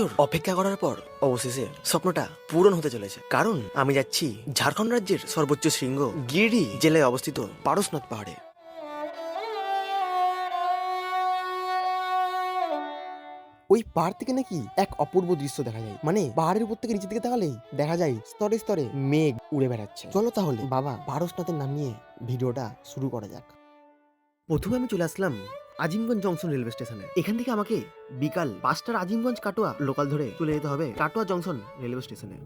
বছর অপেক্ষা করার পর অবশেষে স্বপ্নটা পূরণ হতে চলেছে, কারণ আমি যাচ্ছি ঝাড়খণ্ড রাজ্যের সর্বোচ্চ শৃঙ্গ গিরিডি জেলায় অবস্থিত পারসনাথ পাহাড়ে। ওই পাহাড় থেকে নাকি এক অপূর্ব দৃশ্য দেখা যায়, মানে পাহাড়ের উপর থেকে নিচের দিকে তাকালেই দেখা যায় স্তরে স্তরে মেঘ উড়ে বেড়াচ্ছে। চলো তাহলে বাবা পারসনাথের নাম নিয়ে ভিডিওটা শুরু করা যাক। প্রথমে আমি চলে আসলাম আজিমগঞ্জ জংশন রেলওয়ে স্টেশনে। এখান থেকে আমাকে বিকাল 5টার আজিমগঞ্জ কাটোয়া লোকাল ধরে চলে যেতে হবে কাটোয়া জংশন রেলওয়ে স্টেশনে।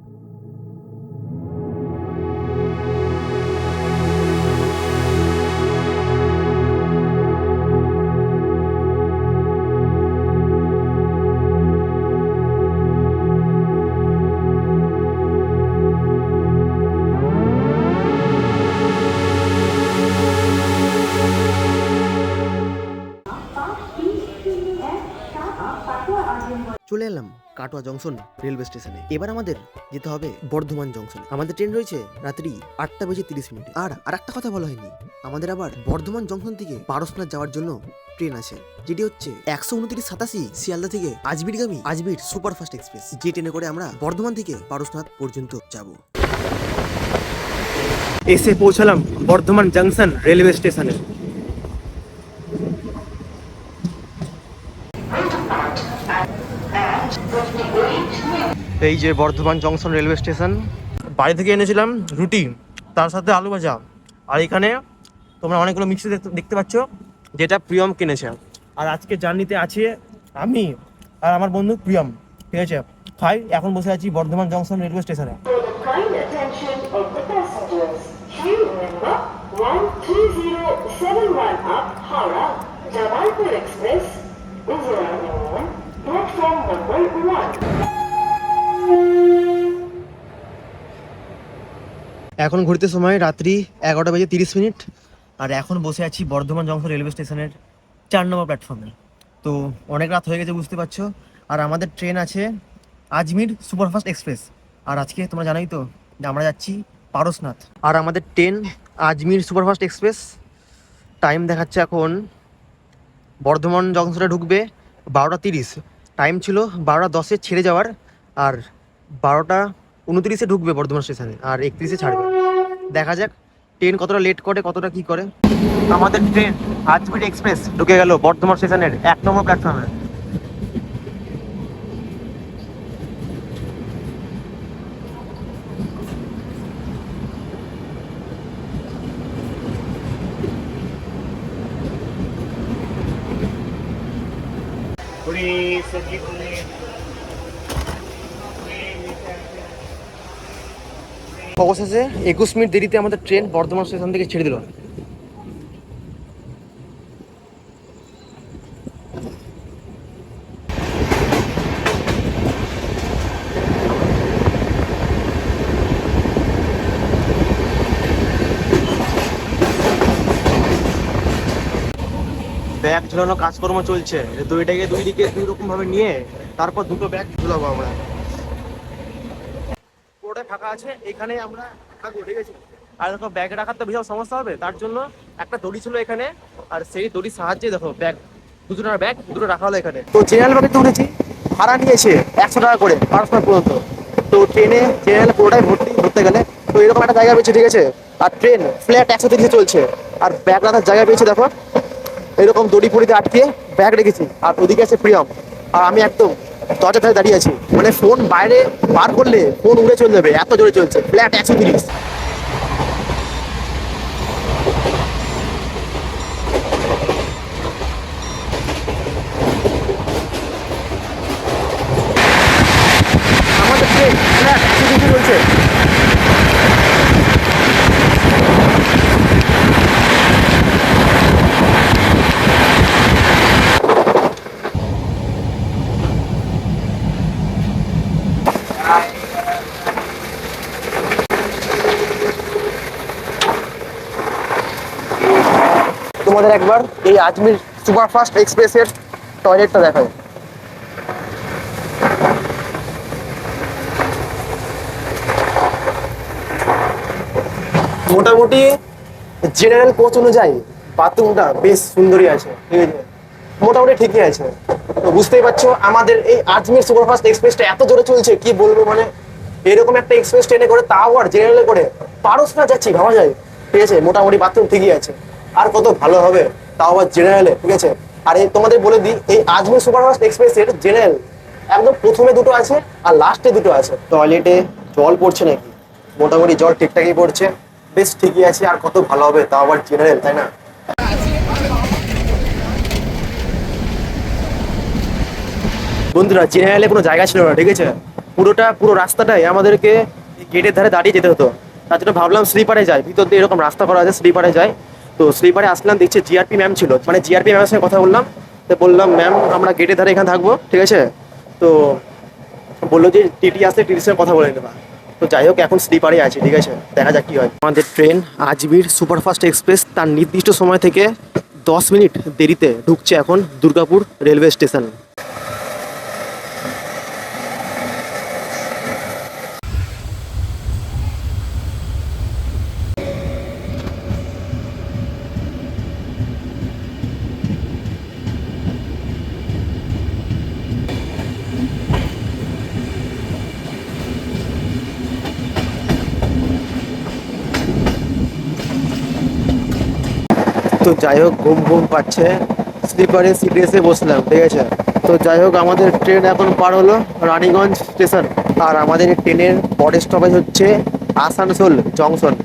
চলে এলাম কাটোয়া জংশন রেলওয়ে স্টেশনে। এবার আমাদের যেতে হবে বর্ধমান জংশন। আমাদের ট্রেন রয়েছে রাত্রি 8:30 আর একটা কথা বলা হয়নি, আমাদের আবার বর্ধমান জংশন থেকে পারসনাথ যাওয়ার জন্য ট্রেন আছে, যেটি হচ্ছে 12987 শিয়ালদা থেকে আজমিরগামী আজমির সুপারফাস্ট এক্সপ্রেস, যে ট্রেনে করে আমরা বর্ধমান থেকে পারসনাথ পর্যন্ত যাব। এসে পৌঁছালাম বর্ধমান জংশন রেলওয়ে স্টেশনে। এই যে বর্ধমান জংশন রেলওয়ে স্টেশন। বাড়ি থেকে এনেছিলাম রুটি, তার সাথে আলু ভাজা, আর এখানে তোমরা অনেকগুলো মিক্সি দেখতে পাচ্ছ, যেটা প্রিয়ম কিনেছে। আর আজকে জার্নিতে আছি আমি আর আমার বন্ধু প্রিয়ম, ঠিক আছে? খাই, এখন বসে আছি বর্ধমান জংশন রেলওয়ে স্টেশনে। Kind attention of the passengers. Train number 13071 up Howrah, Jabalpur Express is arriving on platform number 1. এখন ঘুরতে সময় রাত্রি 11:30, আর এখন বসে আছি বর্ধমান জংশন রেলওয়ে স্টেশনের 4 নম্বর প্ল্যাটফর্মে। তো অনেক রাত হয়ে গেছে বুঝতে পারছো, আর আমাদের ট্রেন আছে আজমির সুপারফাস্ট এক্সপ্রেস। আর আজকে তোমরা জানোই তো যে আমরা যাচ্ছি পারসনাথ। আর আমাদের train Ajmer superfast express time দেখাচ্ছে এখন বর্ধমান জংশনে ঢুকবে 12:30, টাইম ছিল 12:10 ছেড়ে যাওয়ার, আর 12:29 ঢুকবে বর্ধমান স্টেশনে, আর 31 ছাড়বে। দেখা যাক ট্রেন কতটা লেট করে, কতটা কি করে। আমাদের ট্রেন আজমির এক্সপ্রেস ঢুকে গেল বর্ধমান স্টেশনের 1 নম্বর প্ল্যাটফর্মে। অবশেষে 21 মিনিট দেরিতে আমাদের ট্রেন বর্ধমান স্টেশন থেকে ছেড়ে দিল। ব্যাগ ঝুলানো কাজকর্ম চলছে, দুইটাকে দুই দিকে দুই রকম ভাবে নিয়ে তারপর দুটো ব্যাগ ঝুলাবো আমরা। পুরোটাই ফাঁকা আছে, এখানে আমরা থাকবো, ঠিক আছে? আর দেখো ব্যাগ রাখার তো বিশাল সমস্যা হবে, তার জন্য একটা দড়ি ছিল এখানে, আর সেই দড়ির সাহায্যে দেখো ব্যাগ দুজনের ব্যাগ দুটো রাখা হলো এখানে। তো জেনারেল ব্যাগে তো উঠেছি, ভাড়া নিয়েছে 100 টাকা করে পারসনাথ পর্যন্ত। তো ট্রেনে জেনারেল পুরোটাই ভর্তি ধরতে গেলে, তো এরকম একটা জায়গা পেয়েছে, ঠিক আছে? আর ট্রেন ফ্ল্যাট 130 চলছে, আর ব্যাগ রাখার জায়গা পেয়েছে দেখো এরকম দড়ি ফড়িতে আটকে ব্যাগ রেখেছি। আর ওদিকে আছে প্রিয়ম, আর আমি একদম দরজার ধারে দাঁড়িয়ে আছি, মানে ফোন বাইরে বার করলে ফোন উড়ে চলে যাবে, এত জোরে চলছে ফ্ল্যাট 130। আমাদের ট্রেন ফ্ল্যাট 130 চলছে। তোমাদের একবার এই আজমির সুপারফাস্ট এক্সপ্রেসের টয়লেটটা দেখায়। মোটামুটি জেনারেল কোচ অনুযায়ী বাথরুমটা বেশ সুন্দরই আছে, ঠিক আছে? মোটামুটি ঠিকই আছে। তো বুঝতেই পারছো আমাদের এই আজমির সুপারফাস্ট এক্সপ্রেসটা এত জোরে চলছে, কি বলবো, মানে এরকম একটা এক্সপ্রেস ট্রেনে করে, তাও আর জেনারেলে করে পারস্না যাচ্ছি, ভাবা যায়। ঠিক আছে, মোটামুটি বাথরুম ঠিকই আছে, আর কত ভালো হবে, তাও আবার জেনারেলে। ঠিক আছে, আর এই তোমাদের বলে দিই, এই আজমির সুপারফাস্ট এক্সপ্রেসের জেনারেল একদম প্রথমে দুটো আছে আর লাস্টে দুটো আছে। টয়লেটে জল পড়ছে নাকি? মোটামুটি জল ঠিকঠাকই পড়ছে, বেশ ঠিকই আছে, আর কত ভালো হবে, তাও আবার জেনারেল, তাই না? বন্ধুরা, জেনারেলে কোনো জায়গা ছিল না। ঠিক আছে, পুরো রাস্তাটাই আমাদেরকে গেটের ধারে দাঁড়িয়ে যেতে হতো। তার জন্য ভাবলাম স্লিপারে যাই, ভিতর দিয়ে এরকম রাস্তা করা আছে, স্লিপারে যাই। তো স্লিপারে আসলাম, দেখছি জিআরপি ম্যাম ছিল, মানে জিআরপি ম্যামের সঙ্গে কথা বললাম। তো বললাম, ম্যাম আমরা গেটের ধারে এখানে থাকবো। ঠিক আছে, তো বললো যে টিটি আসলে টিটির সঙ্গে কথা বলে নেবা। তো যাই হোক, এখন স্লিপারে আছি। ঠিক আছে, দেখা যাক কি হয়। আমাদের ট্রেন আজমির সুপারফাস্ট এক্সপ্রেস তার নির্দিষ্ট সময় থেকে 10 মিনিট দেরিতে ঢুকছে এখন দুর্গাপুর রেলওয়ে স্টেশন। তো যাই হোক, ঘুম ঘুম পাচ্ছে, স্লিপারে সিটে এসে বসলাম। ঠিক আছে, তো যাই হোক, আমাদের ট্রেন এখন পার হলো রানীগঞ্জ স্টেশন, আর আমাদের এই ট্রেনের পরের স্টপেজ হচ্ছে আসানসোল জংশন।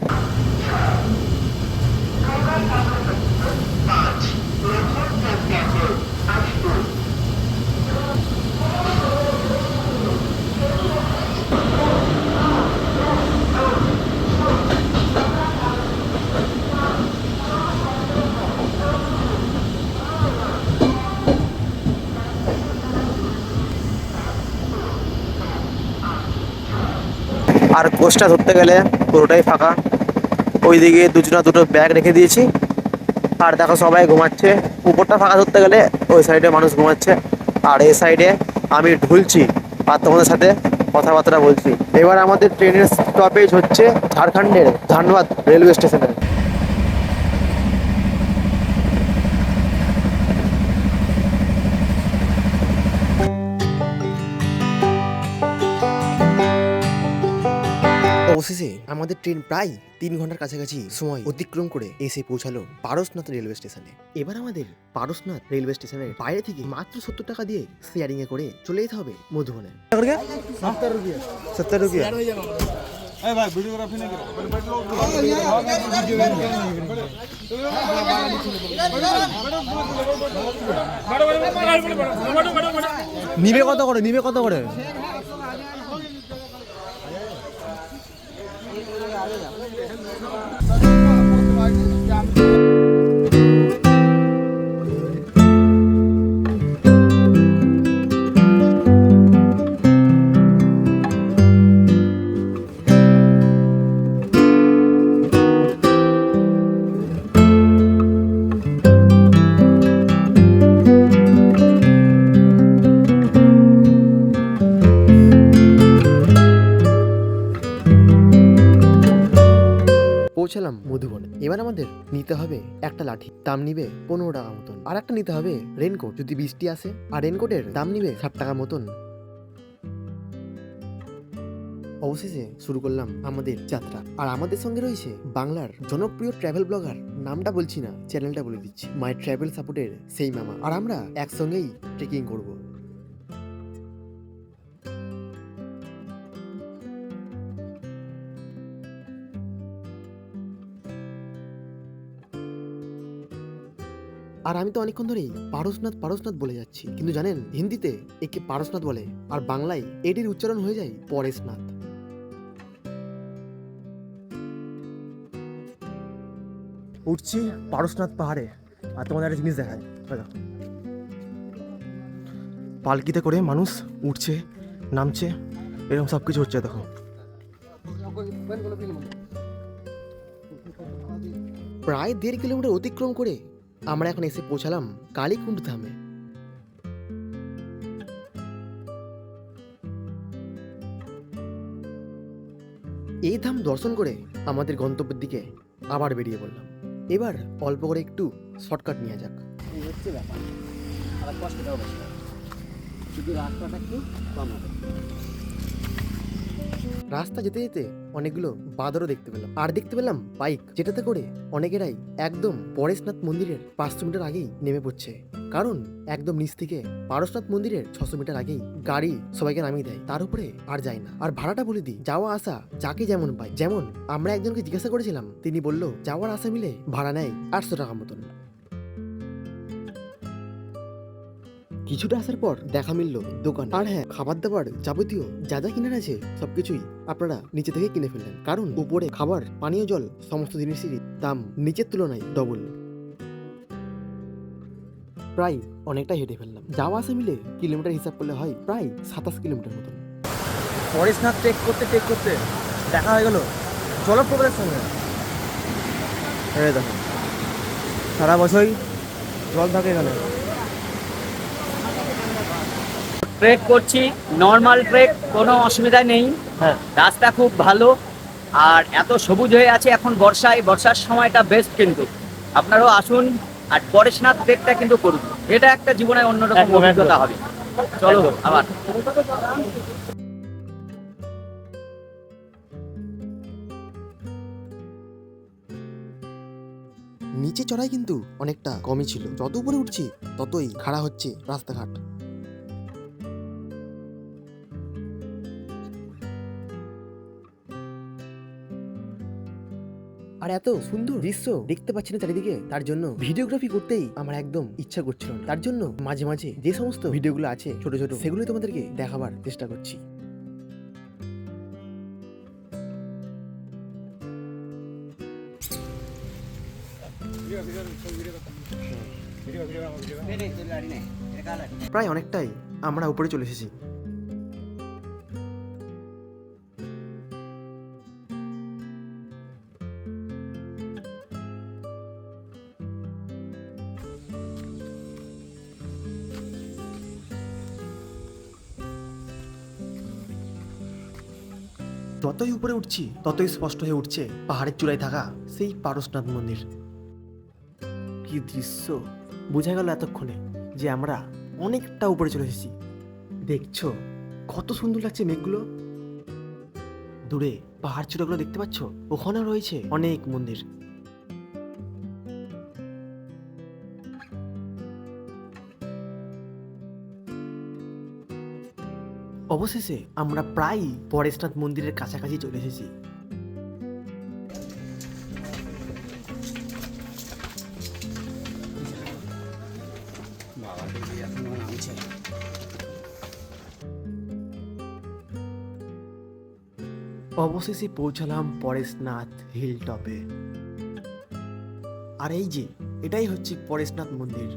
আর কোচটা ধরতে গেলে পুরোটাই ফাঁকা, ওইদিকে দুটো ব্যাগ রেখে দিয়েছি, আর দেখো সবাই ঘুমাচ্ছে। উপরটা ফাঁকা ধরতে গেলে ওই সাইডে মানুষ ঘুমাচ্ছে, আর এই সাইডে আমি ঢুলছি আর তোমাদের সাথে কথাবার্তা বলছি। এবার আমাদের ট্রেনের স্টপেজ হচ্ছে ঝাড়খণ্ডের ধানবাদ রেলওয়ে স্টেশনে। অবশেষে আমাদের ট্রেন প্রায় 3 ঘন্টার কাছাকাছি সময় অতিক্রম করে এসে পৌঁছালো পারসনাথ রেলওয়ে স্টেশনে। এবার আমাদের পারসনাথ রেলওয়ে স্টেশনের বাইরে থেকে মাত্র 70 টাকা দিয়ে শেয়ারিং এ করে চলে যেতে হবে মধুবনে। 70 রুপিয়া। নিবে কত করে? পৌঁছালাম মধুবনে। এবার আমাদের নিতে হবে একটা লাঠি, দাম নিবে 15 টাকা মতন। আর একটা নিতে হবে রেনকোট যদি বৃষ্টি আসে, আর রেনকোটের দাম নিবে 60 টাকা মতন। অবশেষে শুরু করলাম আমাদের যাত্রা, আর আমাদের সঙ্গে রয়েছে বাংলার জনপ্রিয় ট্রাভেল ব্লগার, নামটা বলছি না, চ্যানেলটা বলে দিচ্ছি, মাই ট্রাভেল সাপোর্টের সেই মামা। আর আমরা একসঙ্গেই ট্রেকিং করব। আর আমি তো অনেকক্ষণ ধরেই পারসনাথ বলে যাচ্ছি, কিন্তু জানেন হিন্দিতে একে পারসনাথ বলে, আর বাংলায় এটির উচ্চারণ হয়ে যায় পরেশনাথ। উঠছি পারসনাথ পাহাড়ে, আর তোমাদের একটা জিনিস দেখায়, পালকিতে করে মানুষ উঠছে নামছে, এরকম সব কিছু হচ্ছে। দেখো, প্রায় 1.5 কিলোমিটার অতিক্রম করে আমরা এখন এসে পৌঁছালাম কালীকুণ্ড ধামে। এই ধাম দর্শন করে আমাদের গন্তব্যের দিকে আবার বেরিয়ে পড়লাম। এবার অল্প করে একটু শর্টকাট নেওয়া যাক। এই হচ্ছে ব্যাপার। আবার কষ্টটাও বেশি হবে, শুধু রাস্তাটা একটু কম হবে। রাস্তা যেতে যেতে অনেকগুলো বাঁদরও দেখতে পেলাম, আর দেখতে পেলাম বাইক, যেটাতে করে অনেকেরাই একদম পরেশনাথ মন্দিরের 500 মিটার আগেই নেমে পড়ছে। কারণ একদম নিচ থেকে পারশনাথ মন্দিরের 600 মিটার আগেই গাড়ি সবাইকে নামিয়ে দেয়, তার উপরে আর যায় না। আর ভাড়াটা বলে দিই, যাওয়া আসা যাকে যেমন পায়। যেমন আমরা একজনকে জিজ্ঞাসা করেছিলাম, তিনি বলল যাওয়ার আসা মিলে ভাড়া নেয় 800 টাকা মতন। কিছুটা আসার পর দেখা মিলল দোকান, আর হ্যাঁ, খাবার দাবার যাবতীয় যা যা কিনার আছে সবকিছুই আপনারা নিচে থেকে কিনে ফেললেন, কারণ উপরে খাবার, পানীয় জল, সমস্ত জিনিসেরই দাম নিচের তুলনায় ডবল। প্রায় অনেকটা হেঁটে ফেললাম, যাওয়া আসা মিলে কিলোমিটার হিসাব করলে হয় প্রায় 27 কিলোমিটার মতন। পরেশনাথ ট্রেক করতে দেখা হয়ে গেল জলপ্রপাতের সঙ্গে। এই দেখো, সারা বছরই জল থাকে এখানে। ট্রেক করছি, নর্মাল ট্রেক, কোনো অসুবিধা নেই। হ্যাঁ, রাস্তা খুব ভালো, আর এত সবুজ হয়ে আছে এখন বর্ষার সময়টা বেস্ট। কিন্তু আপনারাও আসুন আর পরেশনাথ ট্রেকটা কিন্তু করুন, এটা একটা জীবনে অন্যরকম একদম, অভিজ্ঞতা হবে। চলো একদম। আবার। নিচে চড়াই কিন্তু অনেকটা কমই ছিল, যত উপরে উঠছি ততই খাড়া হচ্ছে রাস্তাঘাট। আর এত সুন্দর দৃশ্য দেখতে পাচ্ছি না চারিদিকে, তার জন্য ভিডিওগ্রাফি করতেই আমার একদম ইচ্ছা করছিল না। তার জন্য মাঝে মাঝে যে সমস্ত ভিডিওগুলো আছে ছোট ছোট, সেগুলোই তোমাদেরকে দেখাবার চেষ্টা করছি। প্রায় অনেকটাই আমরা উপরে চলে এসেছি। যতই উপরে উঠছি ততই স্পষ্ট হয়ে উঠছে পাহাড়ের চূড়ায় থাকা সেই পারশনাথ মন্দির। কি দৃশ্য! বোঝা গেল এতক্ষণে যে আমরা অনেকটা উপরে চলে এসেছি। দেখছো কত সুন্দর লাগছে মেঘগুলো, দূরে পাহাড় চূড়াগুলো দেখতে পাচ্ছ, ওখানেও রয়েছে অনেক মন্দির। অবশেষে আমরা প্রায় পরেশনাথ মন্দিরের কাছাকাছি চলে এসেছি। অবশেষে পৌঁছালাম পরেশনাথ হিল টপে। আর এই যে এটাই হচ্ছে পরেশনাথ মন্দির।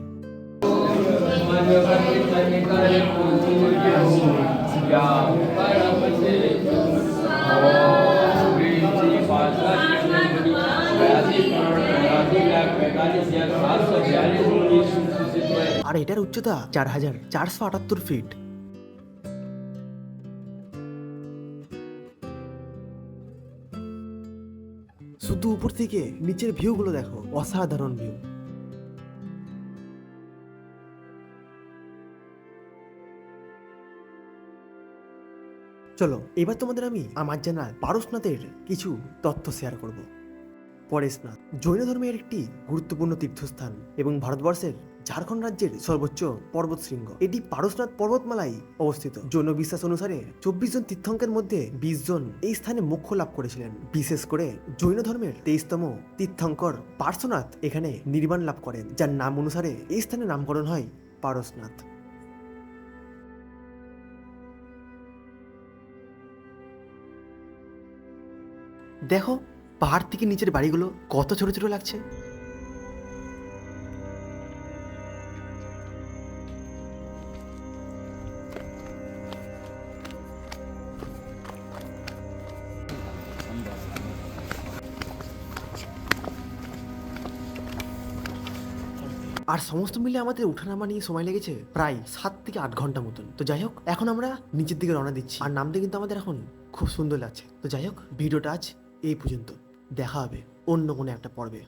আর এটার উচ্চতা 4478 ফিট। শুধু উপর থেকে নিচের ভিউগুলো দেখো, অসাধারণ ভিউ। চলো এবার তোমাদের আমি আমার জানা পারশনাথের কিছু তথ্য শেয়ার করব। পরেশনাথ জৈন ধর্মের একটি গুরুত্বপূর্ণ তীর্থস্থান এবং ভারতবর্ষের ঝাড়খণ্ড রাজ্যের সর্বোচ্চ পর্বত শৃঙ্গ। এটি পারশনাথ পর্বতমালায় অবস্থিত। জৈন বিশ্বাস অনুসারে 24 জন তীর্থঙ্কের মধ্যে 20 জন এই স্থানে মোক্ষ লাভ করেছিলেন। বিশেষ করে জৈন ধর্মের 23তম তীর্থঙ্কর পার্শ্বনাথ এখানে নির্বাণ লাভ করেন, যার নাম অনুসারে এই স্থানের নামকরণ হয় পারশনাথ। দেখো পাহাড় থেকে নিচের বাড়িগুলো কত ছোট ছোট লাগছে। আর সমস্ত মিলে আমাদের ওঠানামা নিয়ে সময় লেগেছে প্রায় 7 থেকে 8 ঘন্টা মতন। তো যাই হোক, এখন আমরা নিচের দিকে রওনা দিচ্ছি, আর নামতে কিন্তু আমাদের এখন খুব সুন্দর লাগছে। তো যাই হোক, ভিডিওটা আজ এই পর্যন্ত, দেখা হবে অন্য কোনো একটা পর্বে।